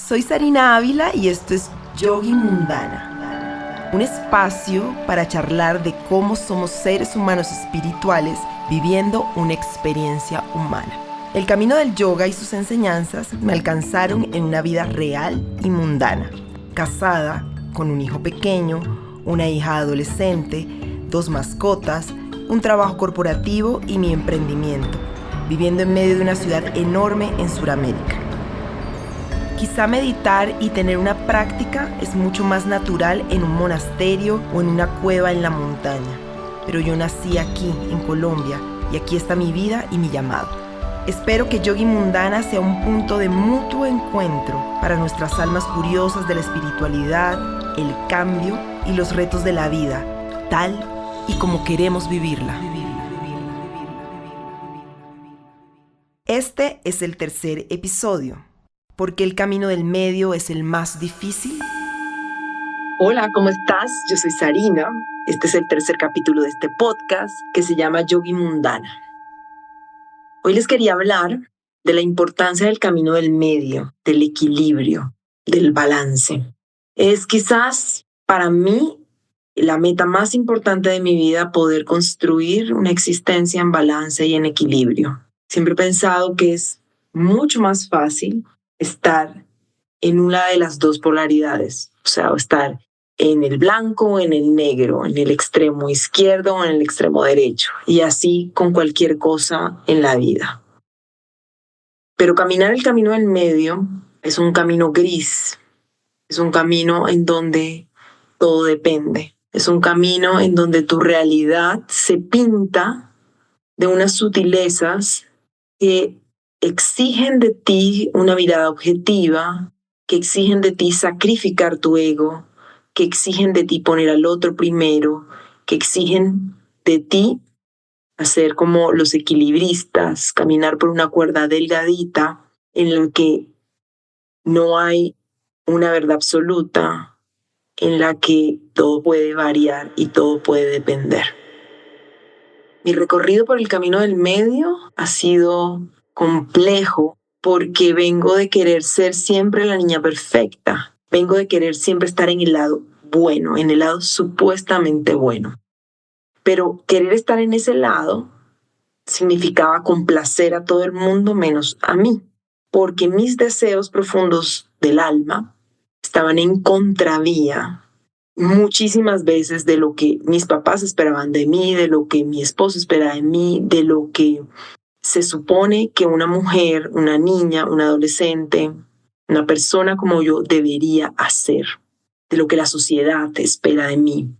Soy Sarina Ávila y esto es Yogi Mundana, un espacio para charlar de cómo somos seres humanos espirituales viviendo una experiencia humana. El camino del yoga y sus enseñanzas me alcanzaron en una vida real y mundana, casada, con un hijo pequeño, una hija adolescente, 2 mascotas, un trabajo corporativo y mi emprendimiento, viviendo en medio de una ciudad enorme en Sudamérica. Quizá meditar y tener una práctica es mucho más natural en un monasterio o en una cueva en la montaña, pero yo nací aquí, en Colombia, y aquí está mi vida y mi llamado. Espero que Yogi Mundana sea un punto de mutuo encuentro para nuestras almas curiosas de la espiritualidad, el cambio y los retos de la vida, tal y como queremos vivirla. Este es el tercer episodio. ¿Por qué el camino del medio es el más difícil? Hola, ¿cómo estás? Yo soy Sarina. Este es el tercer capítulo de este podcast que se llama Yogi Mundana. Hoy les quería hablar de la importancia del camino del medio, del equilibrio, del balance. Es quizás para mí la meta más importante de mi vida poder construir una existencia en balance y en equilibrio. Siempre he pensado que es mucho más fácil estar en una de las dos polaridades, o sea, estar en el blanco o en el negro, en el extremo izquierdo o en el extremo derecho, y así con cualquier cosa en la vida. Pero caminar el camino del medio es un camino gris, es un camino en donde todo depende, es un camino en donde tu realidad se pinta de unas sutilezas que exigen de ti una mirada objetiva, que exigen de ti sacrificar tu ego, que exigen de ti poner al otro primero, que exigen de ti hacer como los equilibristas, caminar por una cuerda delgadita en la que no hay una verdad absoluta, en la que todo puede variar y todo puede depender. Mi recorrido por el camino del medio ha sido complejo porque vengo de querer ser siempre la niña perfecta. Vengo de querer siempre estar en el lado bueno, en el lado supuestamente bueno. Pero querer estar en ese lado significaba complacer a todo el mundo menos a mí, porque mis deseos profundos del alma estaban en contravía muchísimas veces de lo que mis papás esperaban de mí, de lo que mi esposo esperaba de mí, de lo que se supone que una mujer, una niña, una adolescente, una persona como yo debería hacer, de lo que la sociedad espera de mí.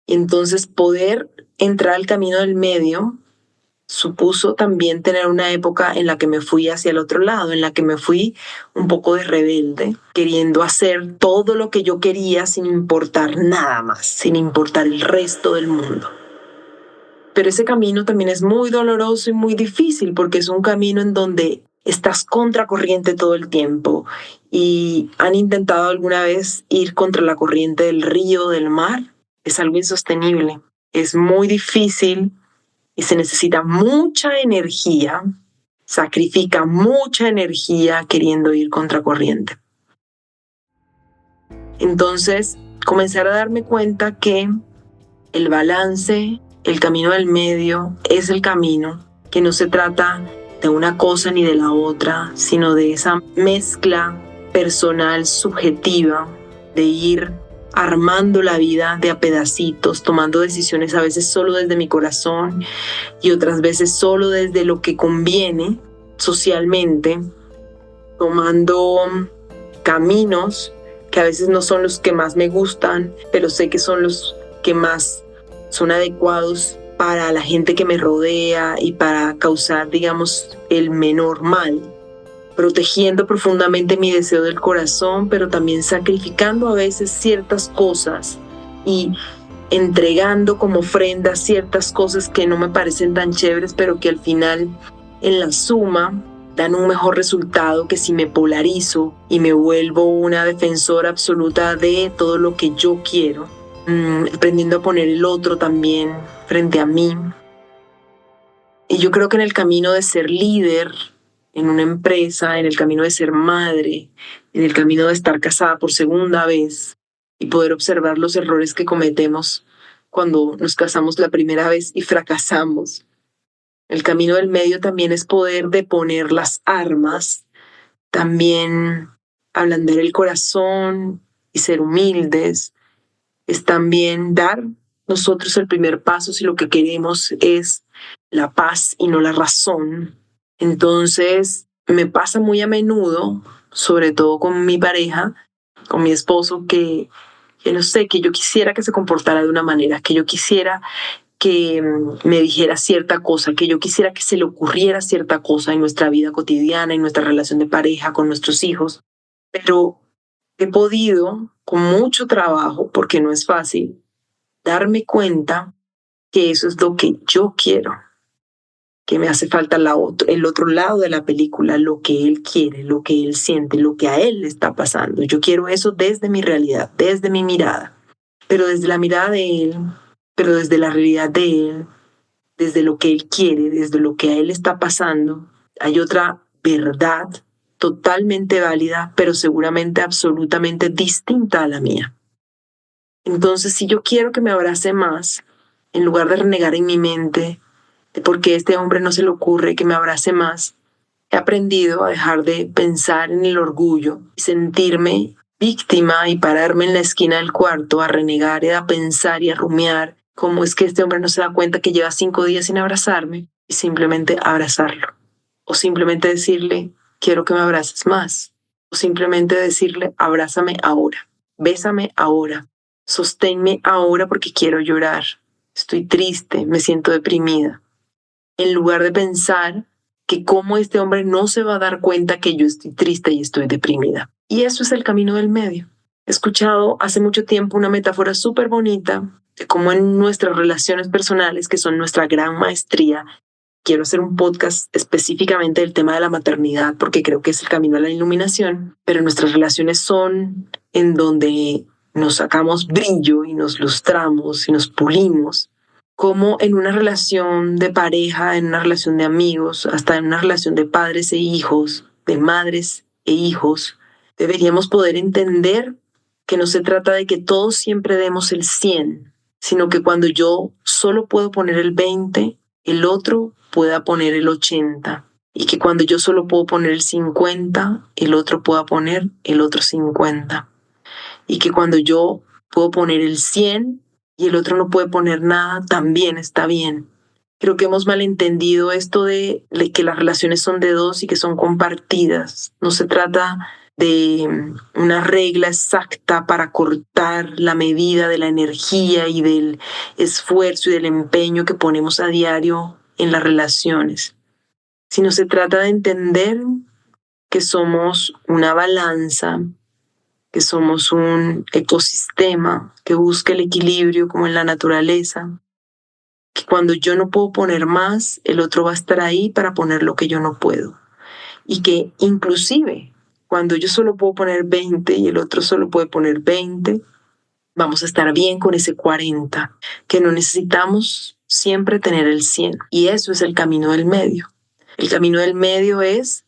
Entonces, poder entrar al camino del medio supuso también tener una época en la que me fui hacia el otro lado, en la que me fui un poco de rebelde, queriendo hacer todo lo que yo quería sin importar nada más, sin importar el resto del mundo. Pero ese camino también es muy doloroso y muy difícil porque es un camino en donde estás contracorriente todo el tiempo. ¿Y han intentado alguna vez ir contra la corriente del río, del mar? Es algo insostenible. Es muy difícil y se necesita mucha energía, sacrifica mucha energía queriendo ir contracorriente. Entonces, comenzar a darme cuenta que el balance, el camino del medio es el camino, que no se trata de una cosa ni de la otra, sino de esa mezcla personal, subjetiva, de ir armando la vida de a pedacitos, tomando decisiones a veces solo desde mi corazón y otras veces solo desde lo que conviene socialmente, tomando caminos que a veces no son los que más me gustan, pero sé que son los que más son adecuados para la gente que me rodea y para causar, digamos, el menor mal, protegiendo profundamente mi deseo del corazón, pero también sacrificando a veces ciertas cosas y entregando como ofrenda ciertas cosas que no me parecen tan chéveres, pero que al final, en la suma, dan un mejor resultado que si me polarizo y me vuelvo una defensora absoluta de todo lo que yo quiero, aprendiendo a poner el otro también frente a mí. Y yo creo que en el camino de ser líder, en una empresa, en el camino de ser madre, en el camino de estar casada por segunda vez y poder observar los errores que cometemos cuando nos casamos la primera vez y fracasamos. El camino del medio también es poder deponer las armas, también ablandar el corazón y ser humildes. Es también dar nosotros el primer paso si lo que queremos es la paz y no la razón. Entonces, me pasa muy a menudo, sobre todo con mi pareja, con mi esposo, que no sé, que yo quisiera que se comportara de una manera, que yo quisiera que me dijera cierta cosa, que yo quisiera que se le ocurriera cierta cosa en nuestra vida cotidiana, en nuestra relación de pareja, con nuestros hijos. Pero he podido, con mucho trabajo, porque no es fácil, darme cuenta que eso es lo que yo quiero, que me hace falta el otro lado de la película, lo que él quiere, lo que él siente, lo que a él le está pasando. Yo quiero eso desde mi realidad, desde mi mirada, pero desde la mirada de él, pero desde la realidad de él, desde lo que él quiere, desde lo que a él está pasando. Hay otra verdad totalmente válida, pero seguramente absolutamente distinta a la mía. Entonces, si yo quiero que me abrace más, en lugar de renegar en mi mente de por qué a este hombre no se le ocurre que me abrace más, he aprendido a dejar de pensar en el orgullo y sentirme víctima y pararme en la esquina del cuarto a renegar y a pensar y a rumiar cómo es que este hombre no se da cuenta que lleva 5 días sin abrazarme, y simplemente abrazarlo. O simplemente decirle, quiero que me abraces más. O simplemente decirle, abrázame ahora, bésame ahora, sosténme ahora porque quiero llorar. Estoy triste, me siento deprimida. En lugar de pensar que cómo este hombre no se va a dar cuenta que yo estoy triste y estoy deprimida. Y eso es el camino del medio. He escuchado hace mucho tiempo una metáfora súper bonita de cómo en nuestras relaciones personales, que son nuestra gran maestría, quiero hacer un podcast específicamente del tema de la maternidad porque creo que es el camino a la iluminación, pero nuestras relaciones son en donde nos sacamos brillo y nos lustramos y nos pulimos, como en una relación de pareja, en una relación de amigos, hasta en una relación de padres e hijos, de madres e hijos, deberíamos poder entender que no se trata de que todos siempre demos el 100, sino que cuando yo solo puedo poner el 20, el otro pueda poner el 80. Y que cuando yo solo puedo poner el 50, el otro pueda poner el otro 50. Y que cuando yo puedo poner el 100 y el otro no puede poner nada, también está bien. Creo que hemos malentendido esto de que las relaciones son de dos y que son compartidas. No se trata de una regla exacta para cortar la medida de la energía y del esfuerzo y del empeño que ponemos a diario en las relaciones, sino se trata de entender que somos una balanza, que somos un ecosistema que busca el equilibrio como en la naturaleza, que cuando yo no puedo poner más, el otro va a estar ahí para poner lo que yo no puedo. Y que inclusive cuando yo solo puedo poner 20 y el otro solo puede poner 20, vamos a estar bien con ese 40, que no necesitamos siempre tener el 100. Y eso es el camino del medio. El camino del medio es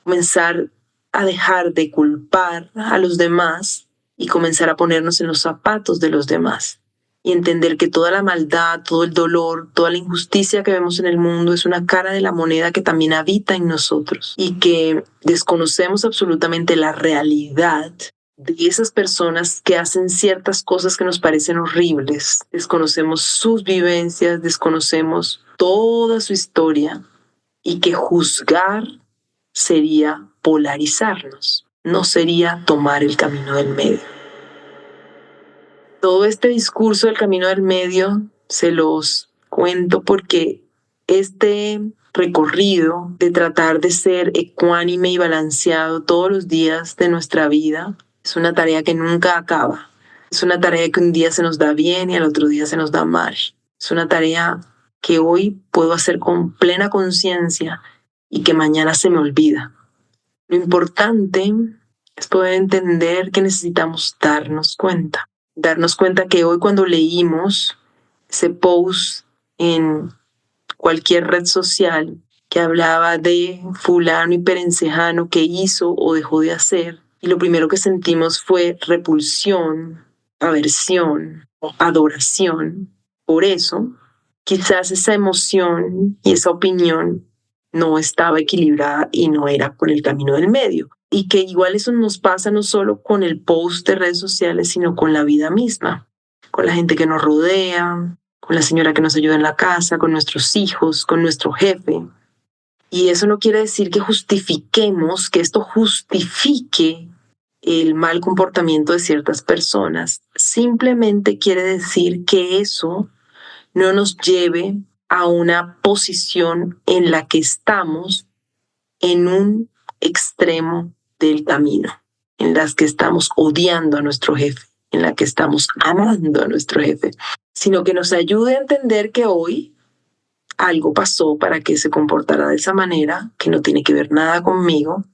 comenzar a dejar de culpar a los demás y comenzar a ponernos en los zapatos de los demás. Y entender que toda la maldad, todo el dolor, toda la injusticia que vemos en el mundo es una cara de la moneda que también habita en nosotros y que desconocemos absolutamente la realidad de esas personas que hacen ciertas cosas que nos parecen horribles. Desconocemos sus vivencias, desconocemos toda su historia y que juzgar sería polarizarnos, no sería tomar el camino del medio. Todo este discurso del camino del medio se los cuento porque este recorrido de tratar de ser ecuánime y balanceado todos los días de nuestra vida es una tarea que nunca acaba. Es una tarea que un día se nos da bien y al otro día se nos da mal. Es una tarea que hoy puedo hacer con plena conciencia y que mañana se me olvida. Lo importante es poder entender que necesitamos darnos cuenta. Darnos cuenta que hoy cuando leímos ese post en cualquier red social que hablaba de fulano y perencejano que hizo o dejó de hacer. Y lo primero que sentimos fue repulsión, aversión, adoración. Por eso, quizás esa emoción y esa opinión no estaba equilibrada y no era con el camino del medio. Y que igual eso nos pasa no solo con el post de redes sociales, sino con la vida misma, con la gente que nos rodea, con la señora que nos ayuda en la casa, con nuestros hijos, con nuestro jefe. Y eso no quiere decir que justifiquemos, que esto justifique el mal comportamiento de ciertas personas. Simplemente quiere decir que eso no nos lleve a una posición en la que estamos en un extremo del camino, en las que estamos odiando a nuestro jefe, en la que estamos amando a nuestro jefe, sino que nos ayude a entender que hoy algo pasó para que se comportara de esa manera, que no tiene que ver nada conmigo,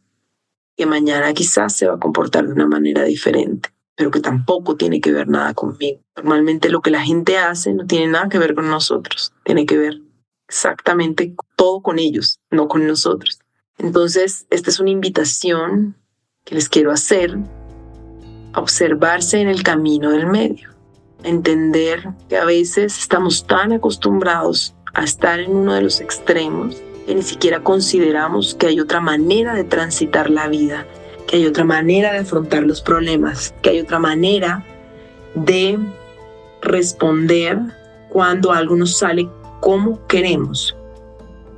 que mañana quizás se va a comportar de una manera diferente, pero que tampoco tiene que ver nada conmigo. Normalmente lo que la gente hace no tiene nada que ver con nosotros, tiene que ver exactamente todo con ellos, no con nosotros. Entonces, esta es una invitación que les quiero hacer a observarse en el camino del medio, a entender que a veces estamos tan acostumbrados a estar en uno de los extremos que ni siquiera consideramos que hay otra manera de transitar la vida, que hay otra manera de afrontar los problemas, que hay otra manera de responder cuando algo nos sale como queremos.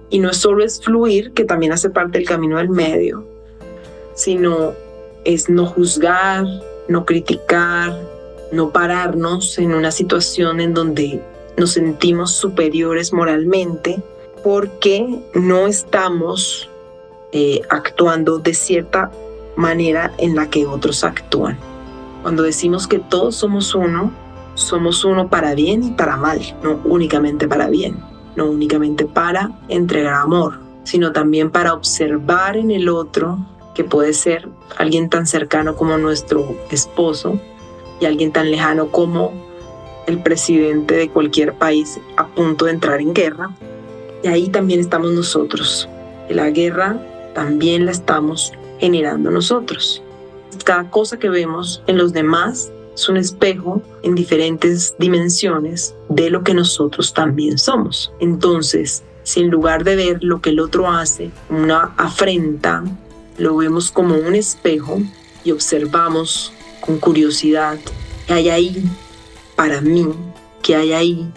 Y no solo es fluir, que también hace parte del camino del medio, sino es no juzgar, no criticar, no pararnos en una situación en donde nos sentimos superiores moralmente porque no estamos actuando de cierta manera en la que otros actúan. Cuando decimos que todos somos uno para bien y para mal, no únicamente para bien, no únicamente para entregar amor, sino también para observar en el otro, que puede ser alguien tan cercano como nuestro esposo y alguien tan lejano como el presidente de cualquier país a punto de entrar en guerra. Y ahí también estamos nosotros. La guerra también la estamos generando nosotros. Cada cosa que vemos en los demás es un espejo en diferentes dimensiones de lo que nosotros también somos. Entonces, si en lugar de ver lo que el otro hace como una afrenta, lo vemos como un espejo y observamos con curiosidad qué hay ahí para mí, qué hay ahí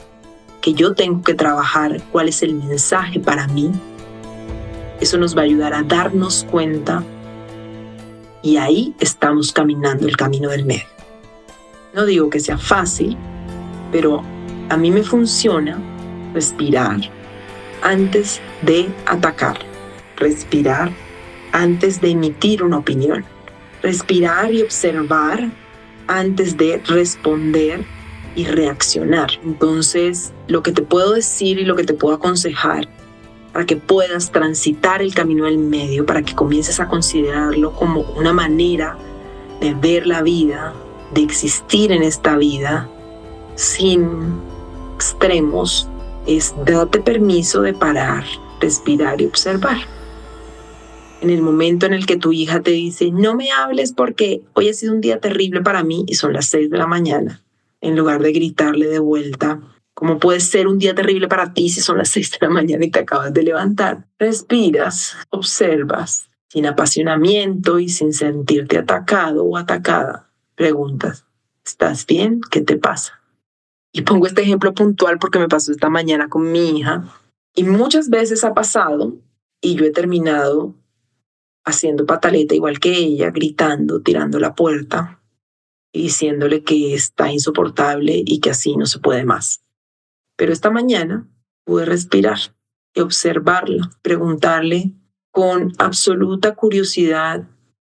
que yo tengo que trabajar, cuál es el mensaje para mí, eso nos va a ayudar a darnos cuenta y ahí estamos caminando el camino del medio. No digo que sea fácil, pero a mí me funciona respirar antes de atacar, respirar antes de emitir una opinión, respirar y observar antes de responder y reaccionar. Entonces, lo que te puedo decir y lo que te puedo aconsejar para que puedas transitar el camino del medio, para que comiences a considerarlo como una manera de ver la vida, de existir en esta vida sin extremos, es darte permiso de parar, respirar y observar. En el momento en el que tu hija te dice, no me hables porque hoy ha sido un día terrible para mí y son las 6 de la mañana, en lugar de gritarle de vuelta, ¿cómo puede ser un día terrible para ti si son las 6 de la mañana y te acabas de levantar? Respiras, observas, sin apasionamiento y sin sentirte atacado o atacada. Preguntas, ¿estás bien? ¿Qué te pasa? Y pongo este ejemplo puntual porque me pasó esta mañana con mi hija y muchas veces ha pasado y yo he terminado haciendo pataleta igual que ella, gritando, tirando la puerta y diciéndole que está insoportable y que así no se puede más. Pero esta mañana pude respirar y observarla, preguntarle con absoluta curiosidad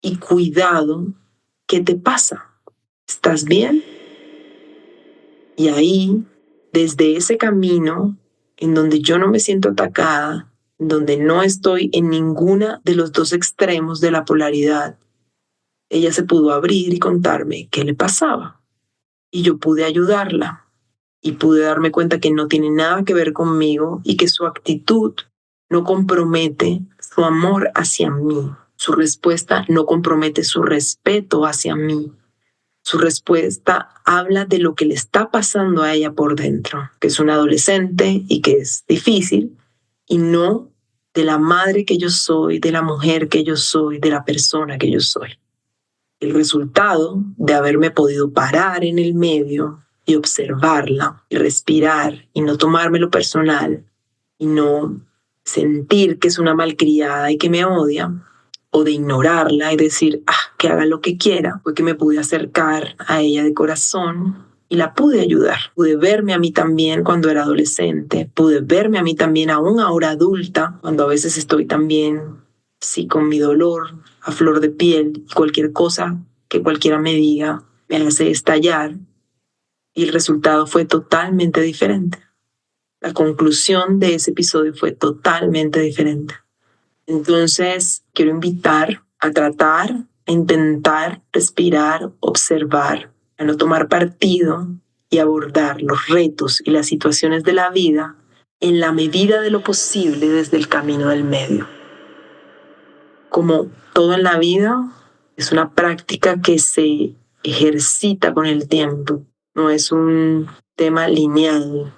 y cuidado, ¿qué te pasa? ¿Estás bien? Y ahí, desde ese camino, en donde yo no me siento atacada, en donde no estoy en ninguna de los dos extremos de la polaridad, ella se pudo abrir y contarme qué le pasaba. Y yo pude ayudarla y pude darme cuenta que no tiene nada que ver conmigo y que su actitud no compromete su amor hacia mí. Su respuesta no compromete su respeto hacia mí. Su respuesta habla de lo que le está pasando a ella por dentro, que es una adolescente y que es difícil, y no de la madre que yo soy, de la mujer que yo soy, de la persona que yo soy. El resultado de haberme podido parar en el medio y observarla y respirar y no tomármelo personal y no sentir que es una malcriada y que me odia, o de ignorarla y decir, que haga lo que quiera, fue que me pude acercar a ella de corazón y la pude ayudar. Pude verme a mí también cuando era adolescente, pude verme a mí también aún ahora adulta, cuando a veces estoy también, sí, con mi dolor a flor de piel, y cualquier cosa que cualquiera me diga me hace estallar, y el resultado fue totalmente diferente. La conclusión de ese episodio fue totalmente diferente. Entonces, quiero invitar a tratar, a intentar respirar, observar, a no tomar partido y abordar los retos y las situaciones de la vida en la medida de lo posible desde el camino del medio. Como todo en la vida, es una práctica que se ejercita con el tiempo. No es un tema lineal,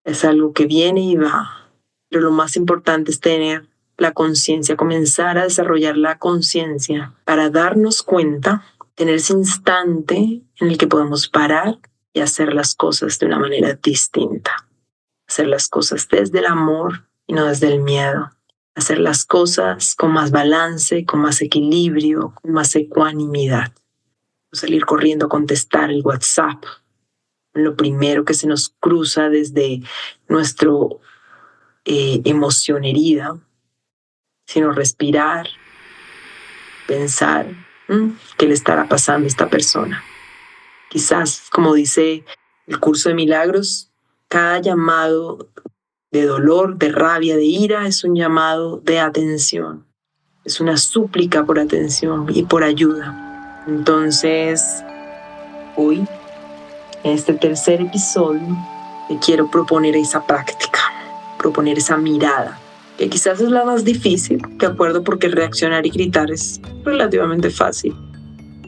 es algo que viene y va. Pero lo más importante es tener la conciencia, comenzar a desarrollar la conciencia para darnos cuenta, tener ese instante en el que podemos parar y hacer las cosas de una manera distinta. Hacer las cosas desde el amor y no desde el miedo. Hacer las cosas con más balance, con más equilibrio, con más ecuanimidad. No salir corriendo a contestar el WhatsApp, lo primero que se nos cruza desde nuestro emoción herida, sino respirar, pensar, ¿qué le estará pasando a esta persona? Quizás, como dice el curso de milagros, cada llamado de dolor, de rabia, de ira es un llamado de atención, es una súplica por atención y por ayuda. Entonces, hoy, en este tercer episodio, te quiero proponer esa práctica, proponer esa mirada, que quizás es la más difícil, de acuerdo, porque reaccionar y gritar es relativamente fácil.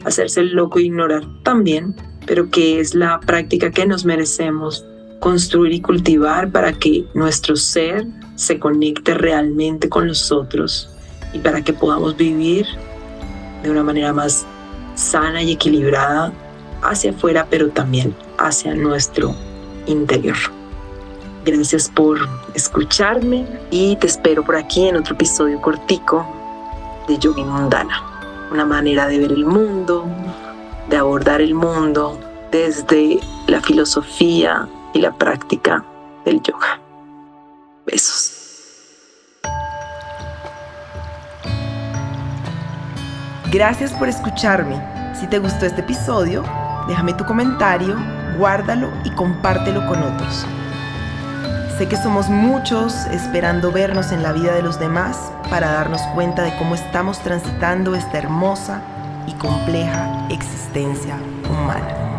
Hacerse el loco e ignorar también, pero que es la práctica que nos merecemos construir y cultivar para que nuestro ser se conecte realmente con los otros y para que podamos vivir de una manera más sana y equilibrada hacia afuera, pero también hacia nuestro interior. Gracias por escucharme y te espero por aquí en otro episodio cortico de Yoga Mundana. Una manera de ver el mundo, de abordar el mundo desde la filosofía y la práctica del yoga. Besos. Gracias por escucharme. Si te gustó este episodio, déjame tu comentario, guárdalo y compártelo con otros. Sé que somos muchos esperando vernos en la vida de los demás para darnos cuenta de cómo estamos transitando esta hermosa y compleja existencia humana.